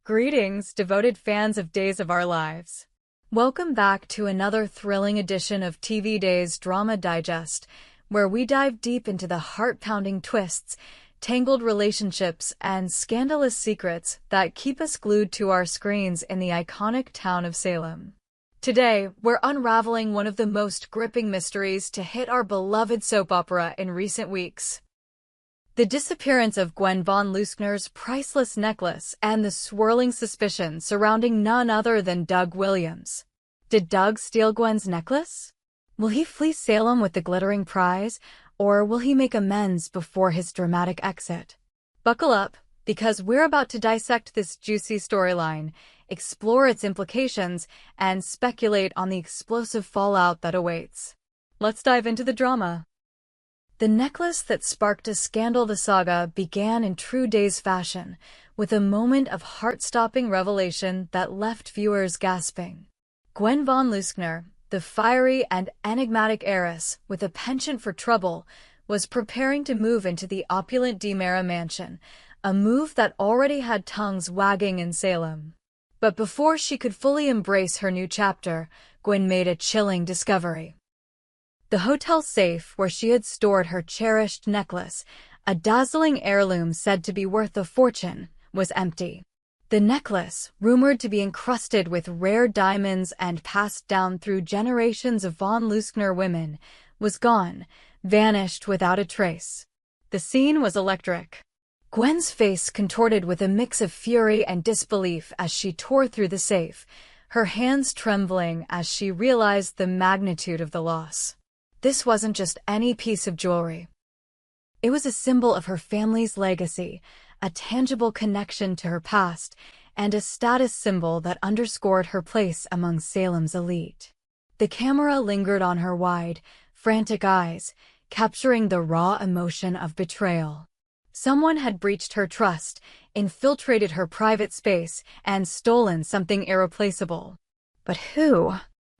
Greetings, devoted fans of Days of Our Lives. Welcome back to another thrilling edition of TV Days Drama Digest, where we dive deep into the heart-pounding twists, tangled relationships, and scandalous secrets that keep us glued to our screens in the iconic town of Salem. Today, we're unraveling one of the most gripping mysteries to hit our beloved soap opera in recent weeks. The disappearance of Gwen von Leuschner's priceless necklace and the swirling suspicion surrounding none other than Doug Williams. Did Doug steal Gwen's necklace? Will he flee Salem with the glittering prize, or will he make amends before his dramatic exit? Buckle up, because we're about to dissect this juicy storyline, explore its implications, and speculate on the explosive fallout that awaits. Let's dive into the drama. The necklace that sparked a scandal. The saga began in true Days fashion, with a moment of heart-stopping revelation that left viewers gasping. Gwen von Leuschner, the fiery and enigmatic heiress with a penchant for trouble, was preparing to move into the opulent DiMera mansion, a move that already had tongues wagging in Salem. But before she could fully embrace her new chapter, Gwen made a chilling discovery. The hotel safe where she had stored her cherished necklace, a dazzling heirloom said to be worth a fortune, was empty. The necklace, rumored to be encrusted with rare diamonds and passed down through generations of von Leuschner women, was gone, vanished without a trace. The scene was electric. Gwen's face contorted with a mix of fury and disbelief as she tore through the safe, her hands trembling as she realized the magnitude of the loss. This wasn't just any piece of jewelry. It was a symbol of her family's legacy, a tangible connection to her past, and a status symbol that underscored her place among Salem's elite. The camera lingered on her wide, frantic eyes, capturing the raw emotion of betrayal. Someone had breached her trust, infiltrated her private space, and stolen something irreplaceable. But who?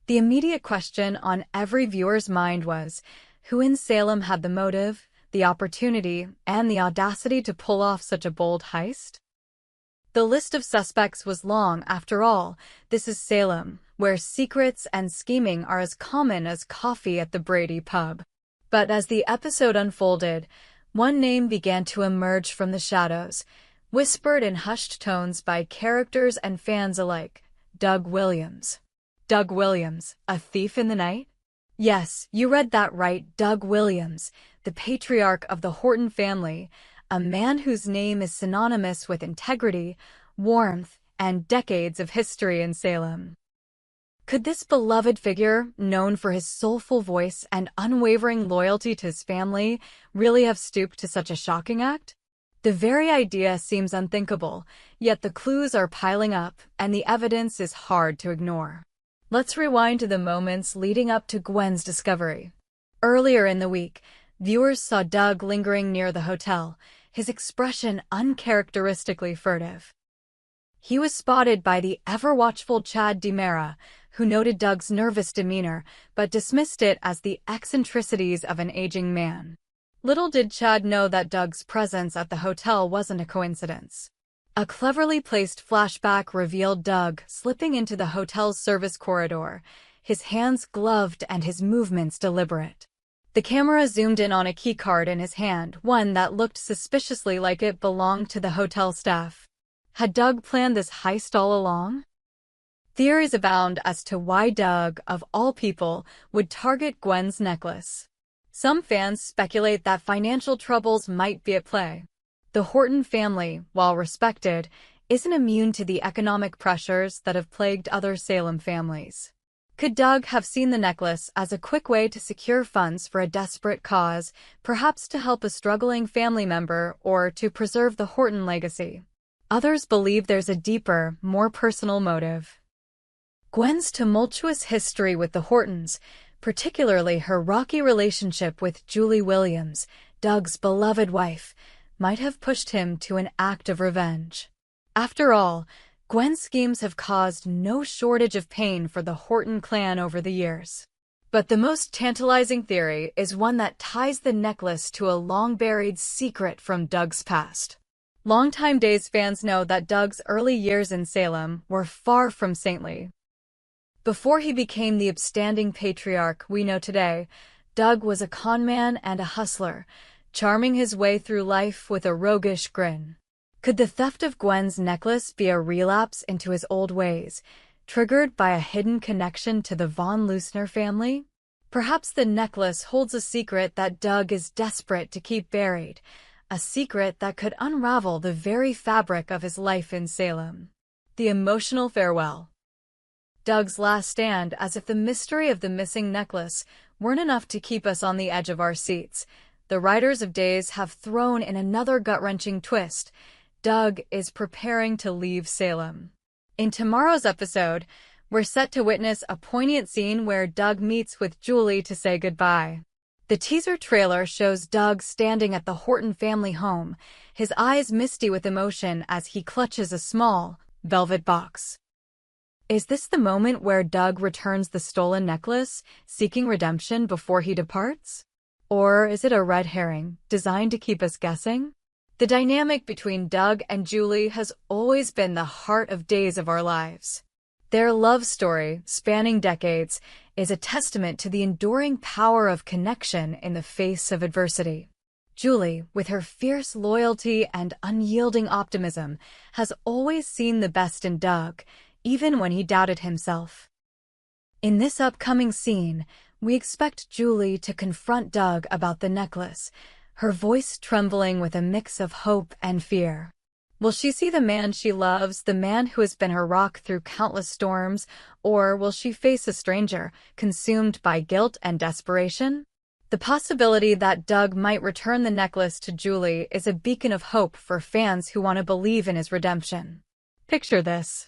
The immediate question on every viewer's mind was, who in Salem had the motive, the opportunity, and the audacity to pull off such a bold heist? The list of suspects was long. After all, this is Salem, where secrets and scheming are as common as coffee at the Brady pub. But as the episode unfolded, one name began to emerge from the shadows, whispered in hushed tones by characters and fans alike: Doug Williams. Doug Williams, a thief in the night? Yes, you read that right, Doug Williams, the patriarch of the Horton family, a man whose name is synonymous with integrity, warmth, and decades of history in Salem. Could this beloved figure, known for his soulful voice and unwavering loyalty to his family, really have stooped to such a shocking act? The very idea seems unthinkable, yet the clues are piling up, and the evidence is hard to ignore. Let's rewind to the moments leading up to Gwen's discovery. Earlier in the week, viewers saw Doug lingering near the hotel, his expression uncharacteristically furtive. He was spotted by the ever-watchful Chad DiMera, who noted Doug's nervous demeanor but dismissed it as the eccentricities of an aging man. Little did Chad know that Doug's presence at the hotel wasn't a coincidence. A cleverly placed flashback revealed Doug slipping into the hotel's service corridor, his hands gloved and his movements deliberate. The camera zoomed in on a keycard in his hand, one that looked suspiciously like it belonged to the hotel staff. Had Doug planned this heist all along? Theories abound as to why Doug, of all people, would target Gwen's necklace. Some fans speculate that financial troubles might be at play. The Horton family, while respected, isn't immune to the economic pressures that have plagued other Salem families. Could Doug have seen the necklace as a quick way to secure funds for a desperate cause, perhaps to help a struggling family member or to preserve the Horton legacy? Others believe there's a deeper, more personal motive. Gwen's tumultuous history with the Hortons, particularly her rocky relationship with Julie Williams, Doug's beloved wife, might have pushed him to an act of revenge. After all, Gwen's schemes have caused no shortage of pain for the Horton clan over the years. But the most tantalizing theory is one that ties the necklace to a long-buried secret from Doug's past. Longtime Days fans know that Doug's early years in Salem were far from saintly. Before he became the upstanding patriarch we know today, Doug was a conman and a hustler, charming his way through life with a roguish grin. Could the theft of Gwen's necklace be a relapse into his old ways, triggered by a hidden connection to the von Leusner family? Perhaps the necklace holds a secret that Doug is desperate to keep buried, a secret that could unravel the very fabric of his life in Salem. The emotional farewell. Doug's last stand, as if the mystery of the missing necklace weren't enough to keep us on the edge of our seats. The writers of Days have thrown in another gut-wrenching twist. Doug is preparing to leave Salem. In tomorrow's episode, we're set to witness a poignant scene where Doug meets with Julie to say goodbye. The teaser trailer shows Doug standing at the Horton family home, his eyes misty with emotion as he clutches a small, velvet box. Is this the moment where Doug returns the stolen necklace, seeking redemption before he departs? Or is it a red herring, designed to keep us guessing? The dynamic between Doug and Julie has always been the heart of Days of Our Lives. Their love story, spanning decades, is a testament to the enduring power of connection in the face of adversity. Julie, with her fierce loyalty and unyielding optimism, has always seen the best in Doug, even when he doubted himself. In this upcoming scene, we expect Julie to confront Doug about the necklace, her voice trembling with a mix of hope and fear. Will she see the man she loves, the man who has been her rock through countless storms, or will she face a stranger, consumed by guilt and desperation? The possibility that Doug might return the necklace to Julie is a beacon of hope for fans who want to believe in his redemption. Picture this.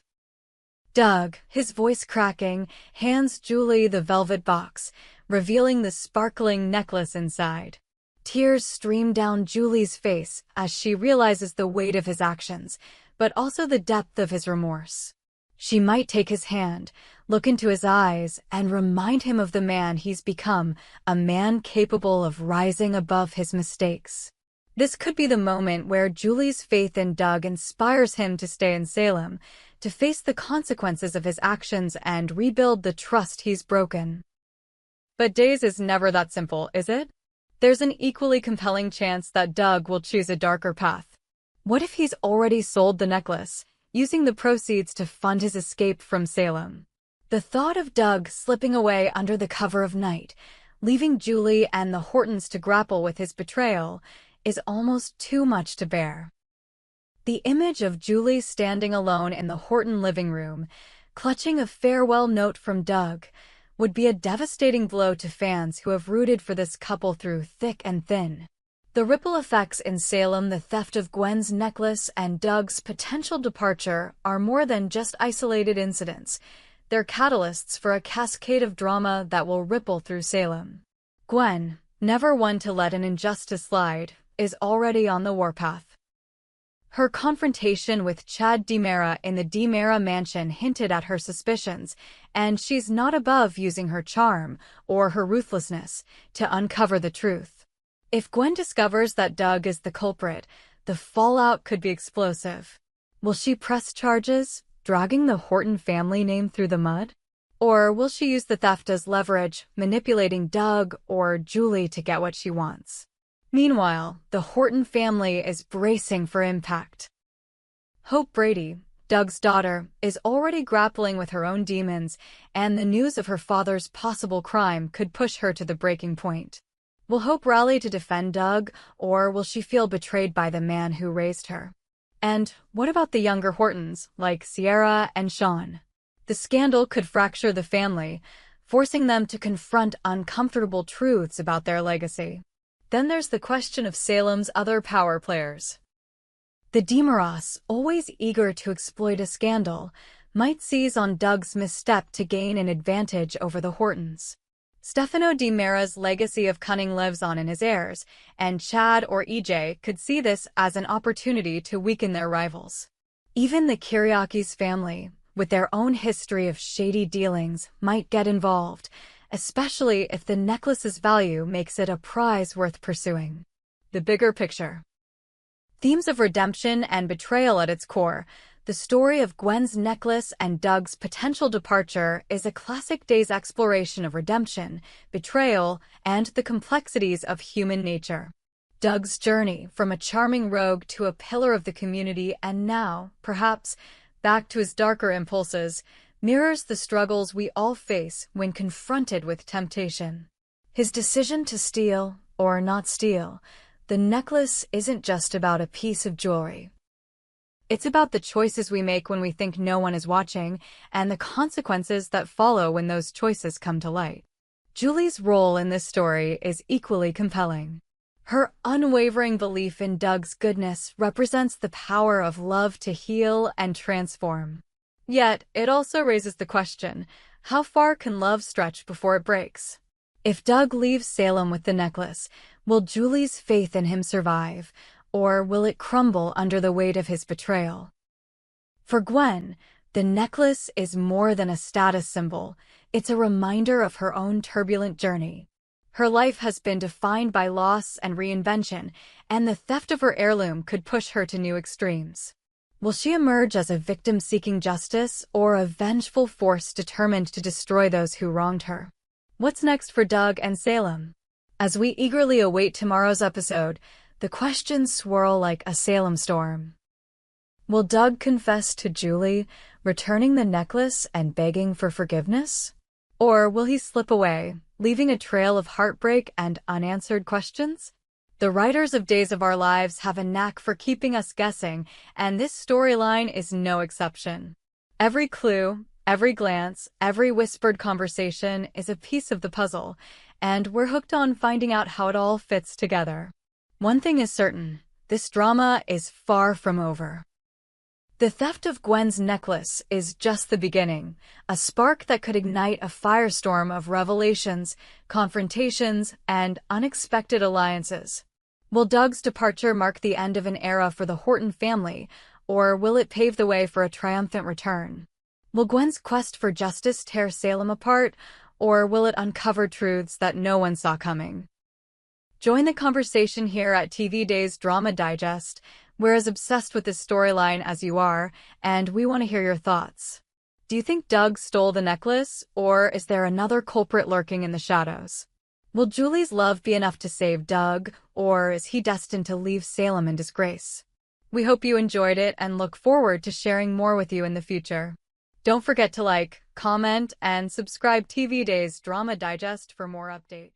Doug, his voice cracking, hands Julie the velvet box, revealing the sparkling necklace inside. Tears stream down Julie's face as she realizes the weight of his actions, but also the depth of his remorse. She might take his hand, look into his eyes, and remind him of the man he's become, a man capable of rising above his mistakes. This could be the moment where Julie's faith in Doug inspires him to stay in Salem, to face the consequences of his actions and rebuild the trust he's broken. But Days is never that simple, is it? There's an equally compelling chance that Doug will choose a darker path. What if he's already sold the necklace, using the proceeds to fund his escape from Salem? The thought of Doug slipping away under the cover of night, leaving Julie and the Hortons to grapple with his betrayal, is almost too much to bear. The image of Julie standing alone in the Horton living room, clutching a farewell note from Doug, would be a devastating blow to fans who have rooted for this couple through thick and thin. The ripple effects in Salem, the theft of Gwen's necklace, and Doug's potential departure are more than just isolated incidents. They're catalysts for a cascade of drama that will ripple through Salem. Gwen, never one to let an injustice slide, is already on the warpath. Her confrontation with Chad DiMera in the DiMera mansion hinted at her suspicions, and she's not above using her charm, or her ruthlessness, to uncover the truth. If Gwen discovers that Doug is the culprit, the fallout could be explosive. Will she press charges, dragging the Horton family name through the mud? Or will she use the theft as leverage, manipulating Doug or Julie to get what she wants? Meanwhile, the Horton family is bracing for impact. Hope Brady, Doug's daughter, is already grappling with her own demons, and the news of her father's possible crime could push her to the breaking point. Will Hope rally to defend Doug, or will she feel betrayed by the man who raised her? And what about the younger Hortons, like Sierra and Sean? The scandal could fracture the family, forcing them to confront uncomfortable truths about their legacy. Then there's the question of Salem's other power players. The DiMeras, always eager to exploit a scandal, might seize on Doug's misstep to gain an advantage over the Hortons. Stefano DiMera's legacy of cunning lives on in his heirs, and Chad or EJ could see this as an opportunity to weaken their rivals. Even the Kyriakis family, with their own history of shady dealings, might get involved, especially if the necklace's value makes it a prize worth pursuing. The bigger picture. Themes of redemption and betrayal at its core, the story of Gwen's necklace and Doug's potential departure is a classic day's exploration of redemption, betrayal, and the complexities of human nature. Doug's journey from a charming rogue to a pillar of the community and now, perhaps, back to his darker impulses, mirrors the struggles we all face when confronted with temptation. His decision to steal or not steal the necklace isn't just about a piece of jewelry. It's about the choices we make when we think no one is watching and the consequences that follow when those choices come to light. Julie's role in this story is equally compelling. Her unwavering belief in Doug's goodness represents the power of love to heal and transform. Yet, it also raises the question, how far can love stretch before it breaks? If Doug leaves Salem with the necklace, will Julie's faith in him survive, or will it crumble under the weight of his betrayal? For Gwen, the necklace is more than a status symbol. It's a reminder of her own turbulent journey. Her life has been defined by loss and reinvention, and the theft of her heirloom could push her to new extremes. Will she emerge as a victim seeking justice or a vengeful force determined to destroy those who wronged her? What's next for Doug and Salem? As we eagerly await tomorrow's episode, the questions swirl like a Salem storm. Will Doug confess to Julie, returning the necklace and begging for forgiveness? Or will he slip away, leaving a trail of heartbreak and unanswered questions? The writers of Days of Our Lives have a knack for keeping us guessing, and this storyline is no exception. Every clue, every glance, every whispered conversation is a piece of the puzzle, and we're hooked on finding out how it all fits together. One thing is certain, this drama is far from over. The theft of Gwen's necklace is just the beginning, a spark that could ignite a firestorm of revelations, confrontations, and unexpected alliances. Will Doug's departure mark the end of an era for the Horton family, or will it pave the way for a triumphant return? Will Gwen's quest for justice tear Salem apart, or will it uncover truths that no one saw coming? Join the conversation here at TV Days Drama Digest. We're as obsessed with this storyline as you are, and we want to hear your thoughts. Do you think Doug stole the necklace, or is there another culprit lurking in the shadows? Will Julie's love be enough to save Doug, or is he destined to leave Salem in disgrace? We hope you enjoyed it and look forward to sharing more with you in the future. Don't forget to like, comment, and subscribe TV Days Drama Digest for more updates.